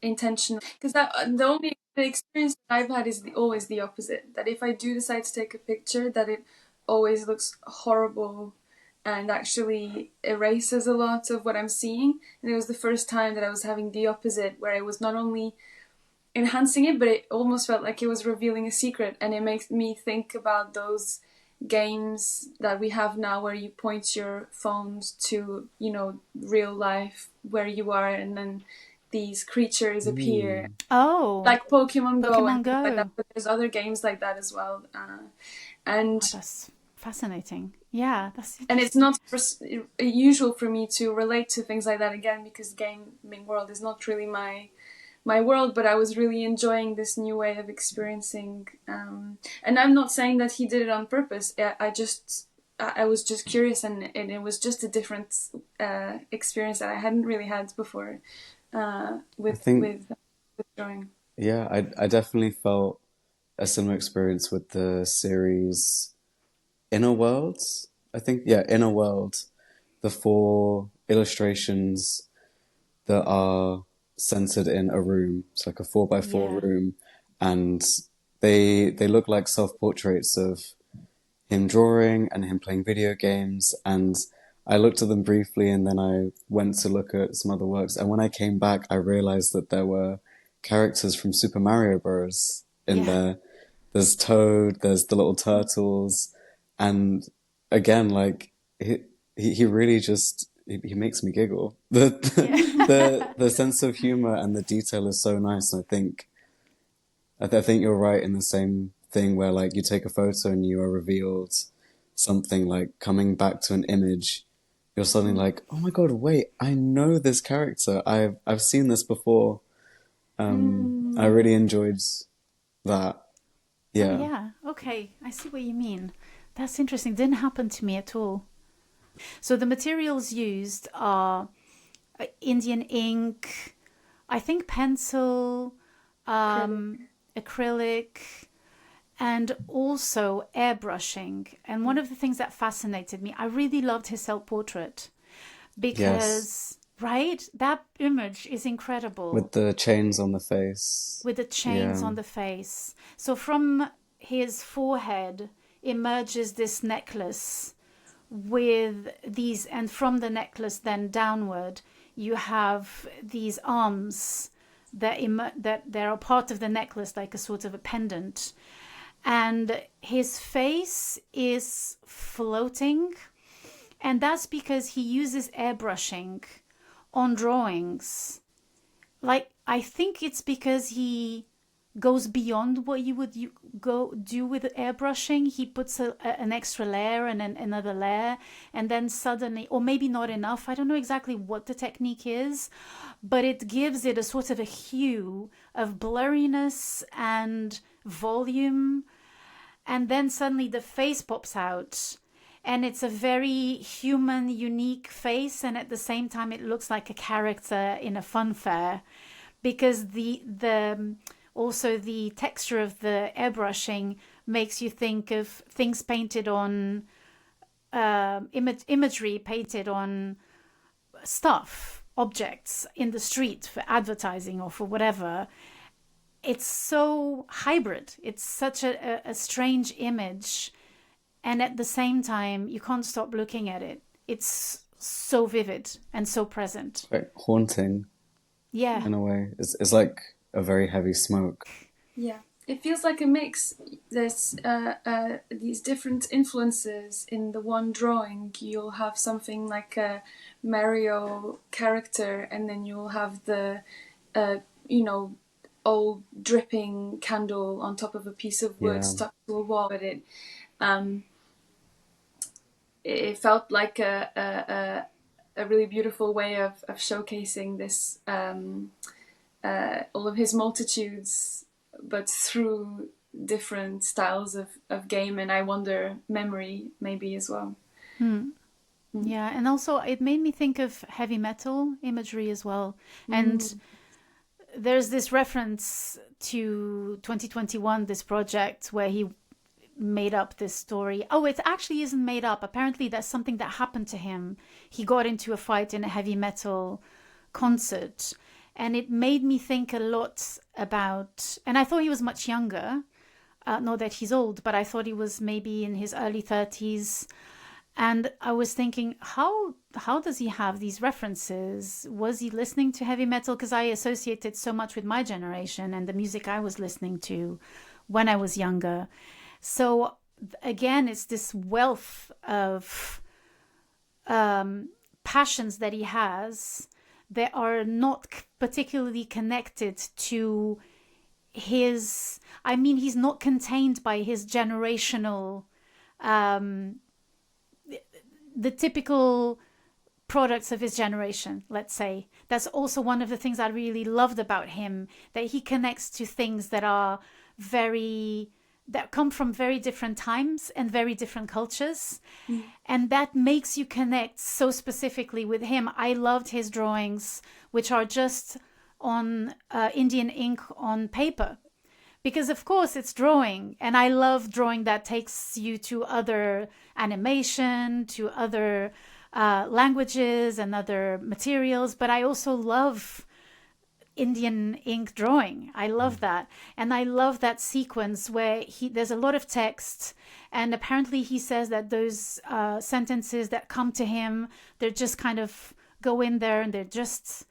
intentional. Because the experience that I've had is always the opposite. That if I do decide to take a picture, that it always looks horrible and actually erases a lot of what I'm seeing. And it was the first time that I was having the opposite, where it was not only enhancing it, but it almost felt like it was revealing a secret. And it makes me think about those games that we have now, where you point your phones to, real life where you are, and then these creatures appear. Oh, like Pokemon Go and Go. like that. But there's other games like that as well. And that's fascinating. Yeah, and it's not usual for me to relate to things like that again, because gaming world is not really my world. But I was really enjoying this new way of experiencing. And I'm not saying that he did it on purpose. I was just curious, and it was just a different experience that I hadn't really had before with drawing. Yeah, I definitely felt a similar experience with the series Inner Worlds. I think, yeah, Inner World. The 4 illustrations that are centered in a room. It's like a 4x4 room, and they look like self-portraits of him drawing and him playing video games. And I looked at them briefly, and then I went to look at some other works. And when I came back, I realized that there were characters from Super Mario Bros. In there. There's Toad, there's the little turtles, and again, like he really just he makes me giggle. The sense of humor and the detail is so nice. And I think you're right in the same thing, where like you take a photo and you are revealed something, like coming back to an image you're suddenly like, oh my God, wait, I know this character. I've seen this before. I really enjoyed that. Oh, Yeah. yeah. Okay. I see what you mean. That's interesting. Didn't happen to me at all. So the materials used are Indian ink, I think pencil, acrylic, and also airbrushing. And one of the things that fascinated me, I really loved his self-portrait Yes. because, right, that image is incredible With the chains on the face. with the chains Yeah. on the face. So from his forehead emerges this necklace with these, and from the necklace then downward, you have these arms that they're a part of the necklace, like a sort of a pendant. And his face is floating, and that's because he uses airbrushing on drawings. Like, I think it's because he goes beyond what you would go do with airbrushing. He puts an extra layer and then another layer, and then suddenly, or maybe not enough, I don't know exactly what the technique is, but it gives it a sort of a hue of blurriness and volume, and then suddenly the face pops out, and it's a very human, unique face, and at the same time it looks like a character in a fun fair, because the also the texture of the airbrushing makes you think of things painted on imagery painted on stuff, objects in the street for advertising or for whatever. It's so hybrid. It's such a strange image, and at the same time you can't stop looking at it. It's so vivid and so present. Quite haunting Yeah. in a way. It's like a very heavy smoke. Yeah, it feels like a mix. There's these different influences in the one drawing. You'll have something like a Mario character, and then you'll have the, old dripping candle on top of a piece of wood stuck to a wall. But it felt like a really beautiful way of showcasing this, all of his multitudes, but through different styles of game, and I wonder memory maybe as well. Yeah, and also it made me think of heavy metal imagery as well. And there's this reference to 2021, this project where he made up this story. Oh, it actually isn't made up. Apparently that's something that happened to him. He got into a fight in a heavy metal concert, and it made me think a lot about, and I thought he was much younger, not that he's old, but I thought he was maybe in his early 30s. And I was thinking, how does he have these references? Was he listening to heavy metal? Because I associated so much with my generation and the music I was listening to when I was younger. So again, it's this wealth of passions that he has that are not particularly connected to his, I mean, he's not contained by his generational, the typical products of his generation, let's say. That's also one of the things I really loved about him, that he connects to things that are that come from very different times and very different cultures. And that makes you connect so specifically with him. I loved his drawings, which are just on Indian ink on paper, because of course it's drawing, and I love drawing that takes you to other animation, to other languages and other materials. But I also love Indian ink drawing. I love that. And I love that sequence where there's a lot of text, and apparently he says that those sentences that come to him, they're just kind of go in there and they're just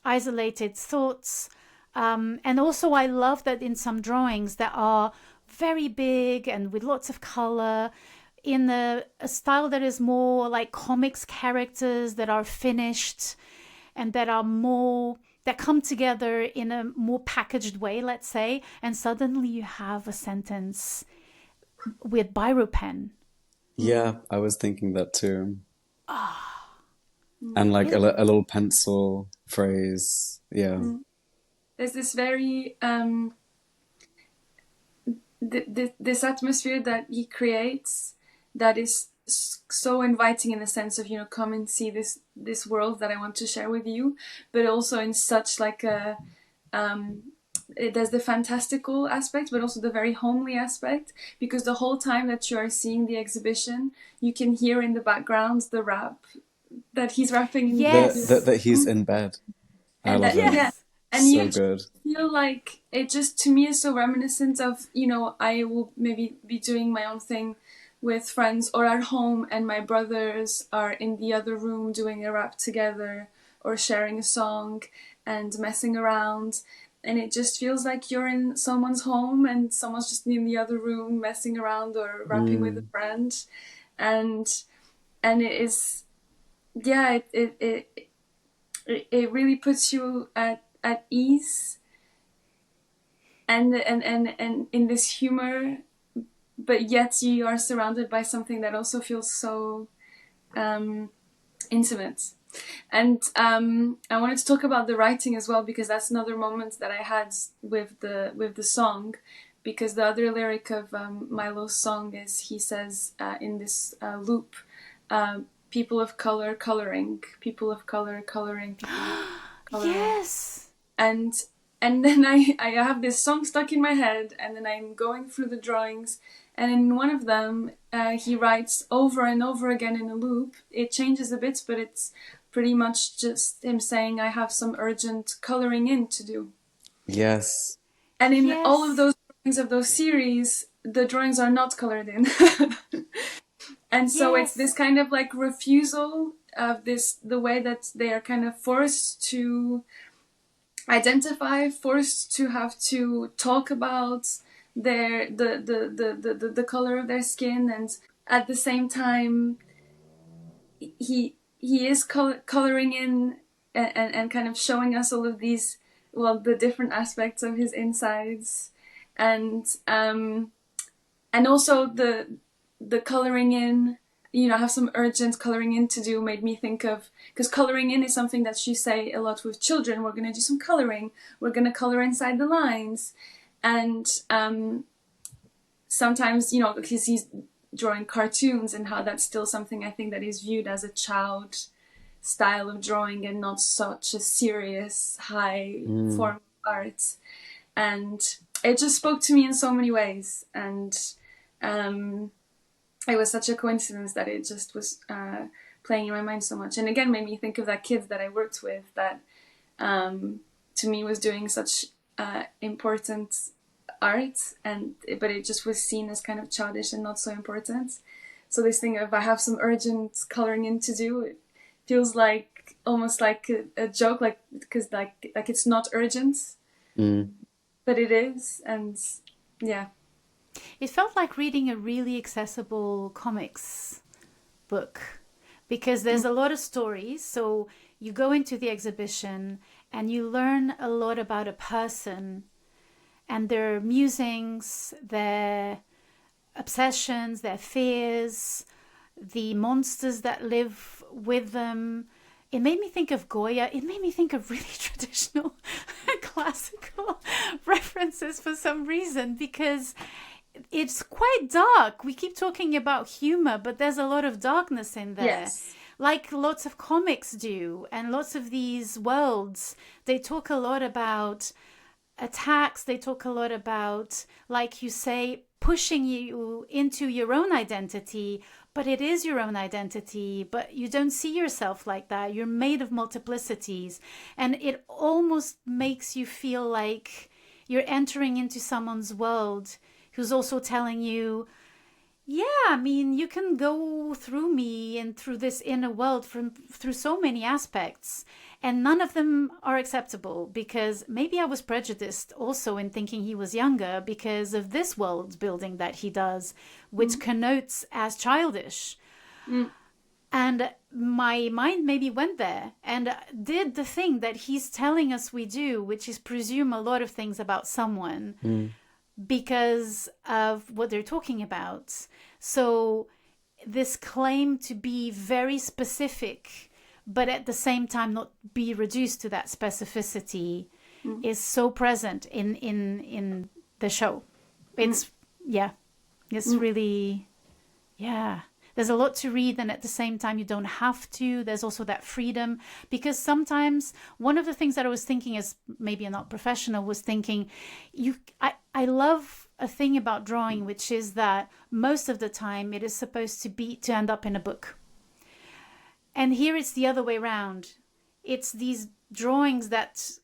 isolated thoughts. And also I love that in some drawings that are very big and with lots of color, in a style that is more like comics characters that are finished and that are more, that come together in a more packaged way, let's say, and suddenly you have a sentence with biro pen. Yeah, I was thinking that too. And like Yeah. a little pencil phrase. Yeah. There's this very this atmosphere that he creates that is so inviting, in the sense of, you know, come and see this world that I want to share with you, but also in such like a there's the fantastical aspect, but also the very homely aspect, because the whole time that you are seeing the exhibition, you can hear in the background the rap that he's rapping in the Yes. That he's in bed. I and love that, it. yeah, Yes. and you So just good. feel like it, just to me, is so reminiscent of, you know, I will maybe be doing my own thing with friends or at home, and my brothers are in the other room doing a rap together or sharing a song and messing around, and it just feels like you're in someone's home and someone's just in the other room messing around or rapping with a friend. And it is, yeah, it really puts you at ease, and in this humor, but yet you are surrounded by something that also feels so intimate. And I wanted to talk about the writing as well, because that's another moment that I had with the song, because the other lyric of Milo's song is, he says in this loop, people of color coloring, people of color coloring, people of coloring. Yes. And then I have this song stuck in my head, and then I'm going through the drawings, and in one of them he writes over and over again in a loop. It changes a bit, but it's pretty much just him saying, I have some urgent coloring in to do. Yes. And in all of Yes. those drawings of those series, the drawings are not colored in. And so it's this Yes. kind of like refusal of the way that they are kind of forced to identify, forced to have to talk about the color of their skin, and at the same time he is coloring in and kind of showing us all of these, well, the different aspects of his insides, and also the coloring in, you know, I have some urgent coloring in to do, made me think of, because coloring in is something that you say a lot with children. We're going to do some coloring. We're going to color inside the lines. And sometimes, you know, because he's drawing cartoons, and how that's still something I think that is viewed as a child style of drawing and not such a serious, high form of art. And it just spoke to me in so many ways. And it was such a coincidence that it just was playing in my mind so much, and again made me think of that kid that I worked with, that to me was doing such important art, but it just was seen as kind of childish and not so important. So this thing of, I have some urgent coloring in to do, it feels like almost like a joke, like, because like it's not urgent, but it is. And yeah. It felt like reading a really accessible comics book, because there's a lot of stories. So you go into the exhibition and you learn a lot about a person and their musings, their obsessions, their fears, the monsters that live with them. It made me think of Goya. It made me think of really traditional classical references for some reason, because it's quite dark. We keep talking about humor, but there's a lot of darkness in there. Yes. Like lots of comics do, and lots of these worlds, they talk a lot about attacks. They talk a lot about, like you say, pushing you into your own identity, but it is your own identity, but you don't see yourself like that. You're made of multiplicities, and it almost makes you feel like you're entering into someone's world who's also telling you, yeah, I mean, you can go through me and through this inner world through so many aspects, and none of them are acceptable, because maybe I was prejudiced also in thinking he was younger because of this world building that he does, which connotes as childish. And my mind maybe went there and did the thing that he's telling us we do, which is presume a lot of things about someone because of what they're talking about. So this claim to be very specific, but at the same time not be reduced to that specificity is so present in the show. It's it's really, there's a lot to read, and at the same time you don't have to. There's also that freedom, because sometimes one of the things that I was thinking, as maybe a not professional, was thinking, I love a thing about drawing, which is that most of the time it is supposed to end up in a book. And here it's the other way around. It's these drawings that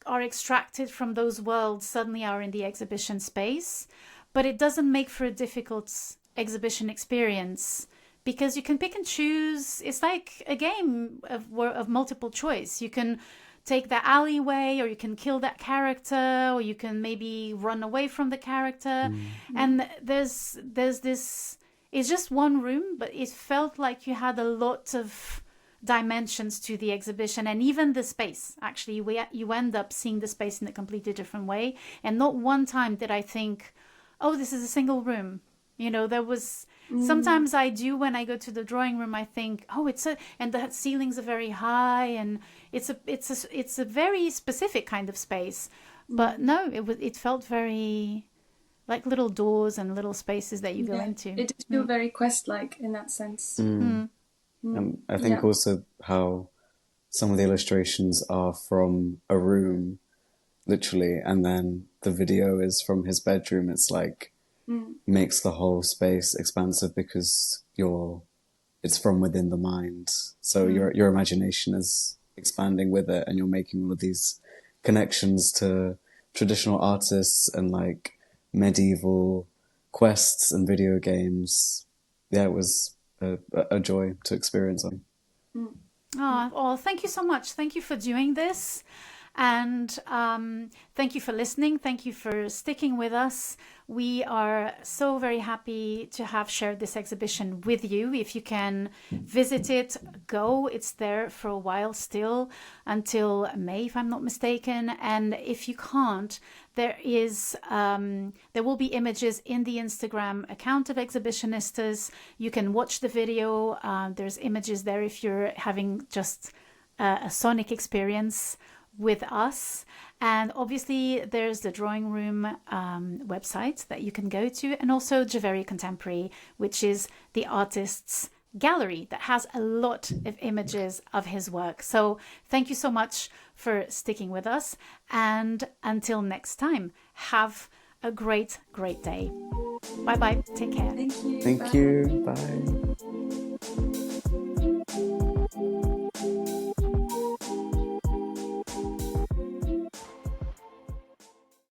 are extracted from those worlds suddenly are in the exhibition space, but it doesn't make for a difficult exhibition experience, because you can pick and choose. It's like a game of multiple choice. You can take the alleyway, or you can kill that character, or you can maybe run away from the character. And there's this, it's just one room, but it felt like you had a lot of dimensions to the exhibition, and even the space. Actually, you end up seeing the space in a completely different way. And not one time did I think, oh, this is a single room. There was, sometimes I do when I go to the drawing room, I think, oh, and the ceilings are very high, and it's a very specific kind of space. But no, it felt very like little doors and little spaces that you go into. It did feel very quest-like in that sense. I think also how some of the illustrations are from a room, literally, and then the video is from his bedroom. It's like, makes the whole space expansive, because it's from within the mind. So your imagination is expanding with it, and you're making all of these connections to traditional artists and like medieval quests and video games. Yeah, it was a joy to experience. Oh, thank you so much. Thank you for doing this. And thank you for listening. Thank you for sticking with us. We are so very happy to have shared this exhibition with you. If you can visit it, go. It's there for a while still, until May, if I'm not mistaken. And if you can't, there will be images in the Instagram account of Exhibitionistas. You can watch the video. There's images there if you're having just a sonic experience with us. And obviously there's the drawing room website that you can go to, and also Javeri Contemporary, which is the artist's gallery that has a lot of images of his work. So thank you so much for sticking with us, and until next time, have a great day. Bye bye. Take care. Thank you. Thank you. Bye.